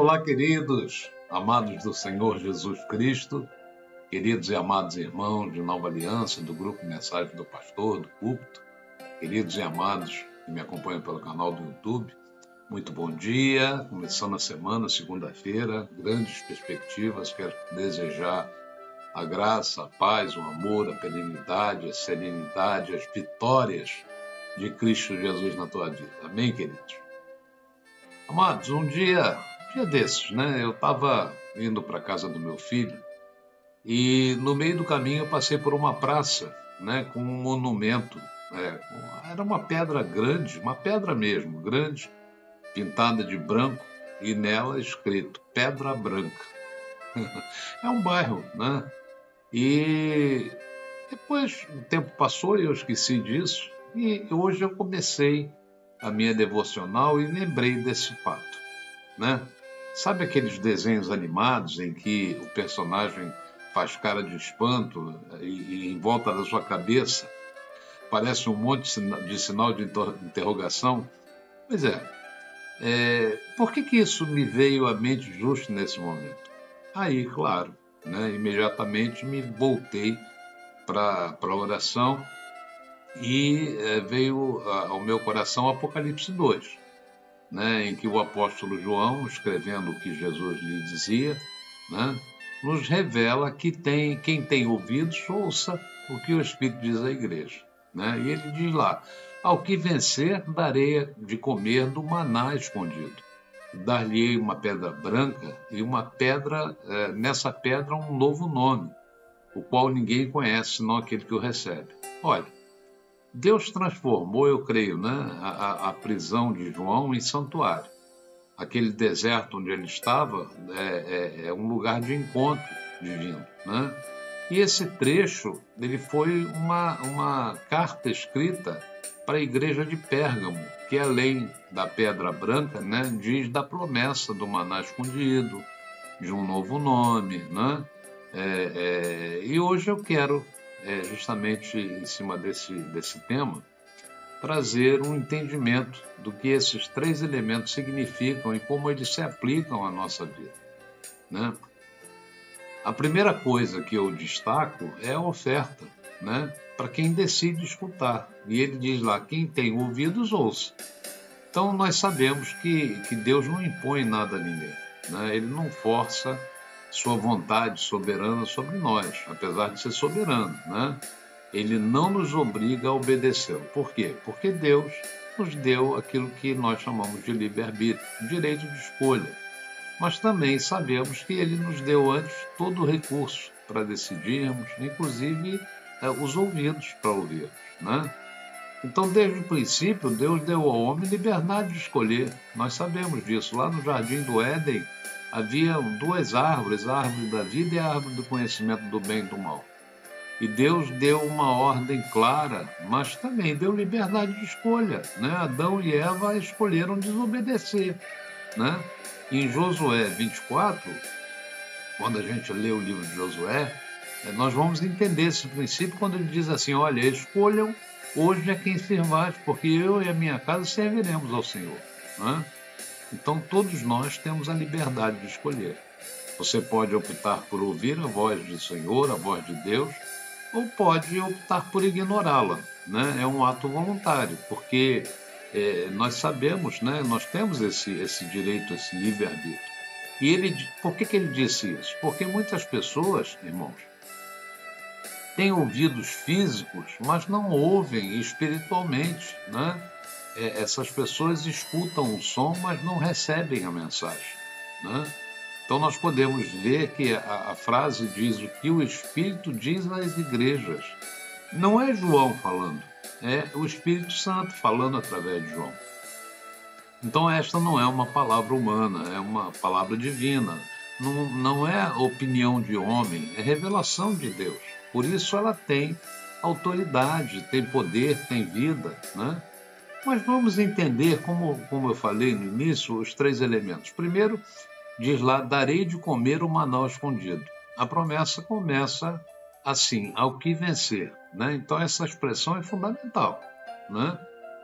Olá, queridos, amados do Senhor Jesus Cristo, queridos e amados irmãos de Nova Aliança, do Grupo Mensagem do Pastor, do Púlpito, queridos e amados que me acompanham pelo canal do YouTube, muito bom dia, começando a semana, segunda-feira, grandes perspectivas, quero desejar a graça, a paz, o amor, a perenidade, a serenidade, as vitórias de Cristo Jesus na tua vida. Amém, queridos? Amados, um dia desses, né? Eu estava indo para a casa do meu filho e no meio do caminho eu passei por uma praça, né? Com um monumento. Era uma pedra grande, uma pedra mesmo, grande, pintada de branco e nela escrito Pedra Branca. É um bairro, né? E depois o tempo passou e eu esqueci disso. E hoje eu comecei a minha devocional e lembrei desse fato, né? Sabe aqueles desenhos animados em que o personagem faz cara de espanto e em volta da sua cabeça parece um monte de sinal de interrogação? Pois por que isso me veio à mente justo nesse momento? Aí, claro, né, imediatamente me voltei para a oração e veio ao meu coração Apocalipse 2, né, em que o apóstolo João, escrevendo o que Jesus lhe dizia, né, nos revela que quem tem ouvidos, ouça o que o Espírito diz à igreja. Né? E ele diz lá, ao que vencer, darei de comer do maná escondido. Dar-lhe-ei uma pedra branca e uma pedra, nessa pedra um novo nome, o qual ninguém conhece, senão aquele que o recebe. Olha, Deus transformou, eu creio, né, a prisão de João em santuário. Aquele deserto onde ele estava é um lugar de encontro divino, né? E esse trecho ele foi uma carta escrita para a igreja de Pérgamo, que além da pedra branca, né, diz da promessa do maná escondido, de um novo nome, né? E hoje eu quero, justamente em cima desse tema, trazer um entendimento do que esses três elementos significam e como eles se aplicam à nossa vida, né? A primeira coisa que eu destaco é a oferta, né? Para quem decide escutar. E ele diz lá, quem tem ouvidos, ouça. Então nós sabemos que Deus não impõe nada a ninguém, né? Ele não força sua vontade soberana sobre nós, apesar de ser soberano, né? Ele não nos obriga a obedecê-lo. Por quê? Porque Deus nos deu aquilo que nós chamamos de livre-arbítrio, direito de escolha. Mas também sabemos que ele nos deu antes todo o recurso para decidirmos, inclusive os ouvidos para ouvir, né? Então, desde o princípio, Deus deu ao homem liberdade de escolher. Nós sabemos disso. Lá no Jardim do Éden, havia duas árvores, a árvore da vida e a árvore do conhecimento do bem e do mal. E Deus deu uma ordem clara, mas também deu liberdade de escolha, né? Adão e Eva escolheram desobedecer, né? Em Josué 24, quando a gente lê o livro de Josué, nós vamos entender esse princípio quando ele diz assim, olha, escolham hoje a quem servais, porque eu e a minha casa serviremos ao Senhor, né? Então todos nós temos a liberdade de escolher. Você pode optar por ouvir a voz do Senhor, a voz de Deus, ou pode optar por ignorá-la, né? É um ato voluntário, porque nós sabemos, né? Nós temos esse direito, esse livre-arbítrio. E por que ele disse isso? Porque muitas pessoas, irmãos, têm ouvidos físicos, mas não ouvem espiritualmente, né? Essas pessoas escutam o som, mas não recebem a mensagem, né? Então nós podemos ver que a frase diz o que o Espírito diz às igrejas. Não é João falando, é o Espírito Santo falando através de João. Então esta não é uma palavra humana, é uma palavra divina. Não é opinião de homem, é revelação de Deus. Por isso ela tem autoridade, tem poder, tem vida, né? Mas vamos entender, como eu falei no início, os três elementos. Primeiro, diz lá, darei de comer o maná escondido. A promessa começa assim, ao que vencer, né? Então essa expressão é fundamental, né?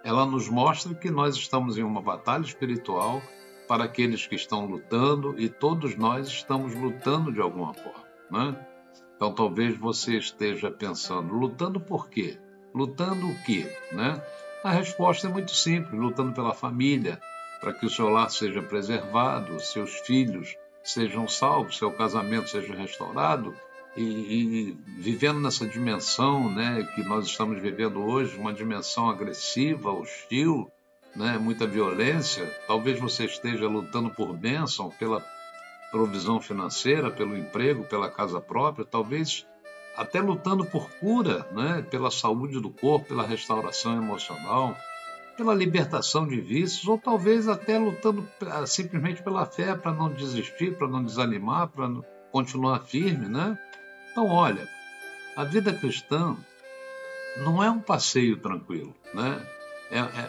Ela nos mostra que nós estamos em uma batalha espiritual para aqueles que estão lutando, e todos nós estamos lutando de alguma forma, né? Então, talvez você esteja pensando, lutando por quê? Lutando o quê, né? A resposta é muito simples, lutando pela família, para que o seu lar seja preservado, seus filhos sejam salvos, seu casamento seja restaurado, e vivendo nessa dimensão, né, que nós estamos vivendo hoje, uma dimensão agressiva, hostil, né, muita violência. Talvez você esteja lutando por bênção, pela provisão financeira, pelo emprego, pela casa própria, talvez até lutando por cura, né, pela saúde do corpo, pela restauração emocional, pela libertação de vícios, ou talvez até lutando simplesmente pela fé, para não desistir, para não desanimar, para continuar firme, né? Então, olha, a vida cristã não é um passeio tranquilo, né?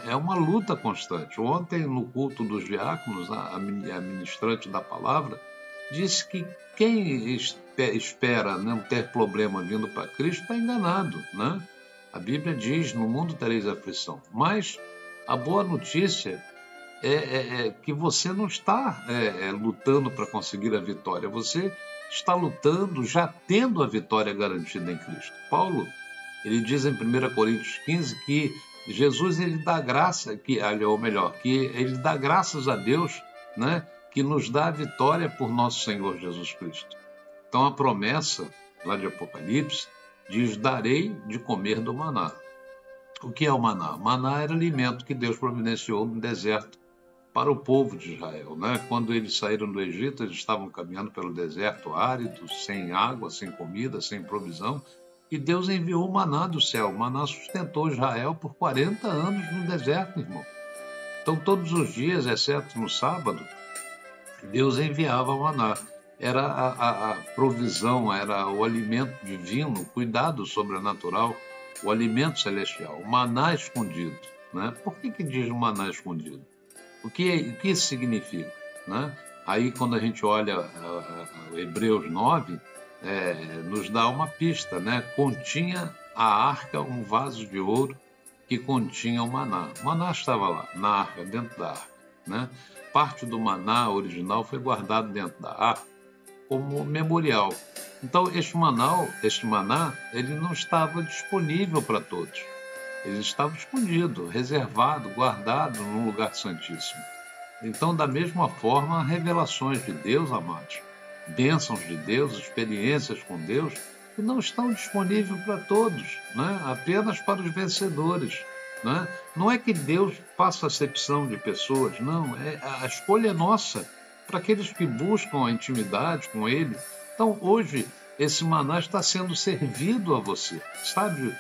É uma luta constante. Ontem, no culto dos diáconos, a ministrante da palavra disse que quem espera não ter problema vindo para Cristo está enganado, né? A Bíblia diz, no mundo tereis aflição, mas a boa notícia é que você não está lutando para conseguir a vitória, você está lutando já tendo a vitória garantida em Cristo. Paulo, ele diz em 1 Coríntios 15 que Jesus, ele dá graça, ou melhor, que ele dá graças a Deus, né, que nos dá a vitória por nosso Senhor Jesus Cristo. Então a promessa lá de Apocalipse diz, darei de comer do maná. O que é o maná? O maná era alimento que Deus providenciou no deserto para o povo de Israel, né? Quando eles saíram do Egito, eles estavam caminhando pelo deserto árido, sem água, sem comida, sem provisão, e Deus enviou o maná do céu. O maná sustentou Israel por 40 anos no deserto, irmão. Então, todos os dias, exceto no sábado, Deus enviava o maná. Era a provisão, era o alimento divino, o cuidado sobrenatural, o alimento celestial, o maná escondido, né? Por que diz o maná escondido? O que isso significa, né? Aí, quando a gente olha Hebreus 9, nos dá uma pista, né? Continha a arca um vaso de ouro que continha o maná. O maná estava lá, na arca, dentro da arca, né? Parte do maná original foi guardado dentro da arca como memorial. Então, este maná, ele não estava disponível para todos. Ele estava escondido, reservado, guardado num lugar santíssimo. Então, da mesma forma, revelações de Deus, amados, bênçãos de Deus, experiências com Deus, que não estão disponíveis para todos, né? Apenas para os vencedores, né? Não é que Deus faça acepção de pessoas, não. A escolha é nossa, para aqueles que buscam a intimidade com Ele. Então, hoje, esse maná está sendo servido a você. Sabe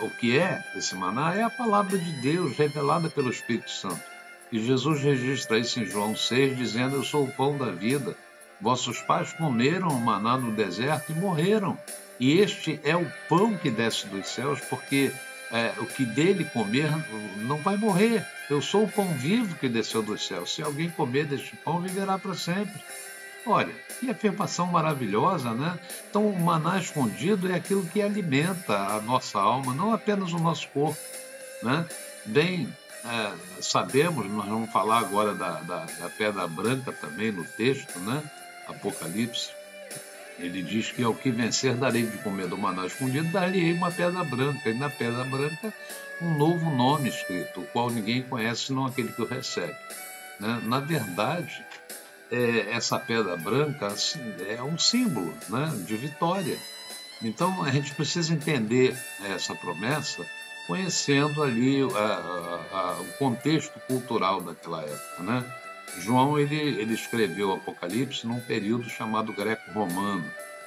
o que é esse maná? É a palavra de Deus revelada pelo Espírito Santo. E Jesus registra isso em João 6, dizendo, eu sou o pão da vida. Vossos pais comeram o maná no deserto e morreram. E este é o pão que desce dos céus, porque o que dele comer não vai morrer. Eu sou o pão vivo que desceu dos céus. Se alguém comer deste pão, viverá para sempre. Olha, que afirmação maravilhosa, né? Então, o maná escondido é aquilo que alimenta a nossa alma, não apenas o nosso corpo, né? Bem, sabemos, nós vamos falar agora da pedra branca também no texto, né? Apocalipse, ele diz que ao que vencer darei de comer do maná escondido, darei uma pedra branca, e na pedra branca um novo nome escrito, o qual ninguém conhece senão aquele que o recebe, né? Na verdade, essa pedra branca é um símbolo, né, de vitória. Então, a gente precisa entender essa promessa conhecendo ali o contexto cultural daquela época, né? João ele escreveu o Apocalipse num período chamado greco-romano,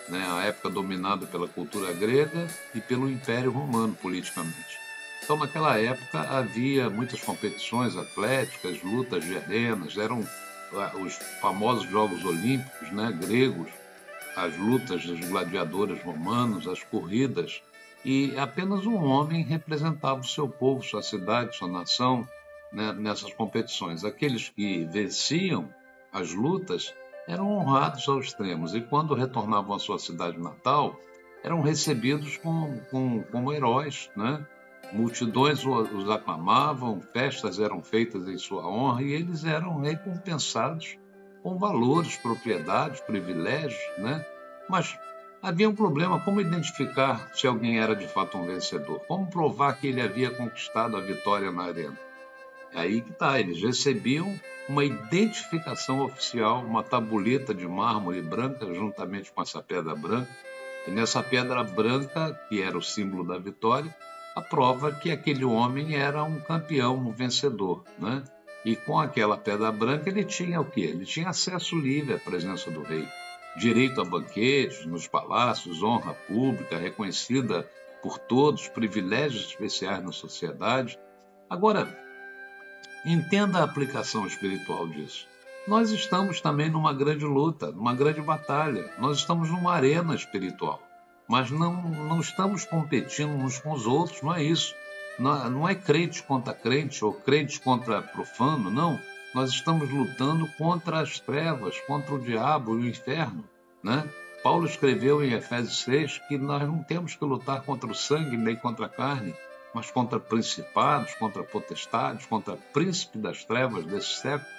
né? A época dominada pela cultura grega e pelo Império Romano politicamente. Então, naquela época, havia muitas competições atléticas, lutas de arenas, eram os famosos Jogos Olímpicos, né, gregos, as lutas dos gladiadores romanos, as corridas, e apenas um homem representava o seu povo, sua cidade, sua nação, né, nessas competições. Aqueles que venciam as lutas eram honrados aos extremos, e quando retornavam à sua cidade natal, eram recebidos como heróis, né? Multidões os aclamavam, festas eram feitas em sua honra e eles eram recompensados com valores, propriedades, privilégios, né? Mas havia um problema: como identificar se alguém era de fato um vencedor? Como provar que ele havia conquistado a vitória na arena? É aí que está, eles recebiam uma identificação oficial, uma tabuleta de mármore branca, juntamente com essa pedra branca, e nessa pedra branca, que era o símbolo da vitória, a prova que aquele homem era um campeão, um vencedor, né? E com aquela pedra branca ele tinha o quê? Ele tinha acesso livre à presença do rei, direito a banquetes nos palácios, honra pública reconhecida por todos, privilégios especiais na sociedade. Agora, entenda a aplicação espiritual disso. Nós estamos também numa grande luta, numa grande batalha. Nós estamos numa arena espiritual, mas não estamos competindo uns com os outros, não é isso. Não é crente contra crente ou crente contra profano, não. Nós estamos lutando contra as trevas, contra o diabo e o inferno, né? Paulo escreveu em Efésios 6 que nós não temos que lutar contra o sangue nem contra a carne, mas contra principados, contra potestades, contra príncipe das trevas desse século,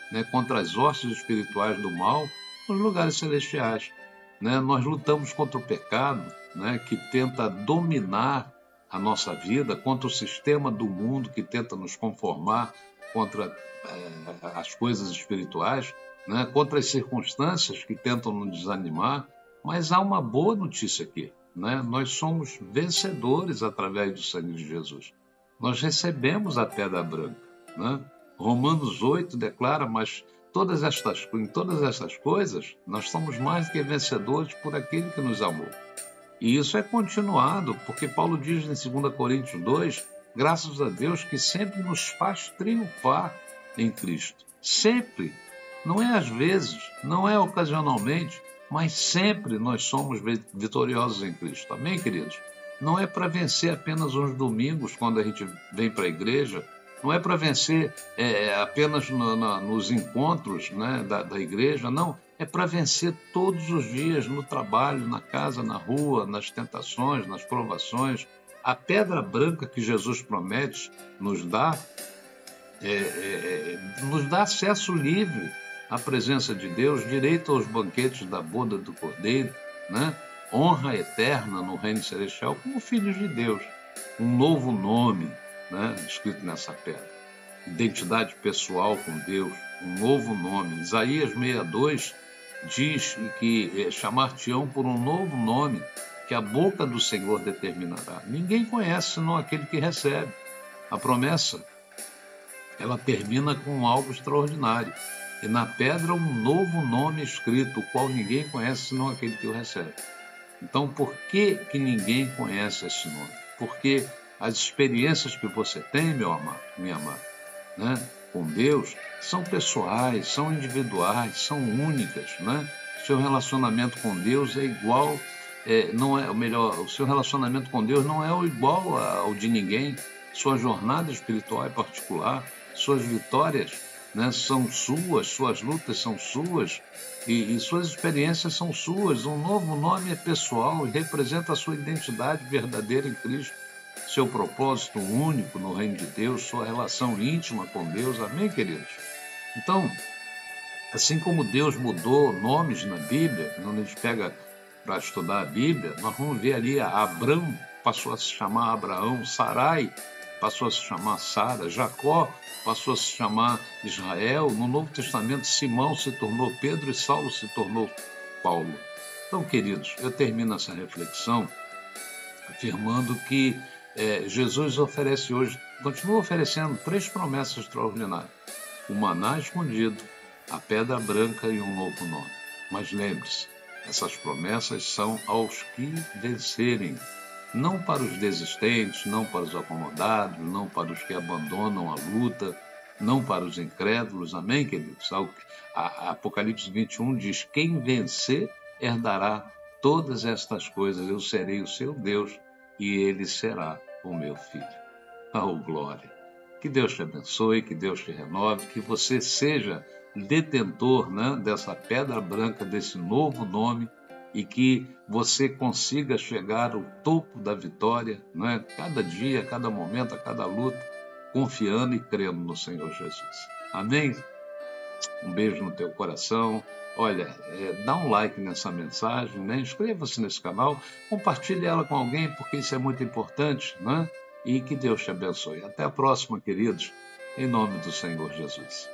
né, contra as hostes espirituais do mal nos lugares celestiais. Né? Nós lutamos contra o pecado, né, que tenta dominar a nossa vida, contra o sistema do mundo que tenta nos conformar contra as coisas espirituais, né, contra as circunstâncias que tentam nos desanimar. Mas há uma boa notícia aqui. Né? Nós somos vencedores através do sangue de Jesus. Nós recebemos a pedra branca. Né? Romanos 8 declara, mas em todas estas coisas, nós somos mais do que vencedores por aquele que nos amou. E isso é continuado, porque Paulo diz em 2 Coríntios 2, graças a Deus que sempre nos faz triunfar em Cristo. Sempre. Não é às vezes, não é ocasionalmente, mas sempre nós somos vitoriosos em Cristo. Amém, queridos? Não é para vencer apenas uns domingos, quando a gente vem para a igreja, não é para vencer apenas nos encontros, né, da igreja, não. É para vencer todos os dias, no trabalho, na casa, na rua, nas tentações, nas provações. A pedra branca que Jesus promete nos dá acesso livre à presença de Deus, direito aos banquetes da boda do Cordeiro, né? Honra eterna no reino celestial como filhos de Deus. Um novo nome, né, escrito nessa pedra. Identidade pessoal com Deus, um novo nome. Isaías 62 diz que chamar-te-ão por um novo nome que a boca do Senhor determinará. Ninguém conhece senão aquele que recebe. A promessa, ela termina com algo extraordinário. E na pedra um novo nome escrito, o qual ninguém conhece senão aquele que o recebe. Então, por que ninguém conhece esse nome? Porque as experiências que você tem, meu amado, minha amada, né, com Deus, são pessoais, são individuais, são únicas, né? Seu relacionamento com Deus é igual, o seu relacionamento com Deus não é igual ao de ninguém. Sua jornada espiritual é particular, suas vitórias, né, são suas lutas são suas e suas experiências são suas. Um novo nome é pessoal e representa a sua identidade verdadeira em Cristo, seu propósito único no reino de Deus, sua relação íntima com Deus. Amém, queridos? Então, assim como Deus mudou nomes na Bíblia, quando a gente pega para estudar a Bíblia, nós vamos ver ali Abrão passou a se chamar Abraão, Sarai passou a se chamar Sara, Jacó passou a se chamar Israel. No Novo Testamento, Simão se tornou Pedro e Saulo se tornou Paulo. Então, queridos, eu termino essa reflexão afirmando que Jesus oferece hoje, continua oferecendo 3 promessas extraordinárias: o maná escondido, a pedra branca e um novo nome. Mas lembre-se, essas promessas são aos que vencerem. Não para os desistentes, não para os acomodados, não para os que abandonam a luta, não para os incrédulos. Amém, queridos? A Apocalipse 21 diz: quem vencer herdará todas estas coisas. Eu serei o seu Deus e ele será o meu filho. Oh, glória! Que Deus te abençoe, que Deus te renove, que você seja detentor, né, dessa pedra branca, desse novo nome e que você consiga chegar ao topo da vitória, né? Cada dia, cada momento, a cada luta, confiando e crendo no Senhor Jesus. Amém? Um beijo no teu coração. Olha, dá um like nessa mensagem, né? Inscreva-se nesse canal, compartilhe ela com alguém, porque isso é muito importante, né? E que Deus te abençoe. Até a próxima, queridos, em nome do Senhor Jesus.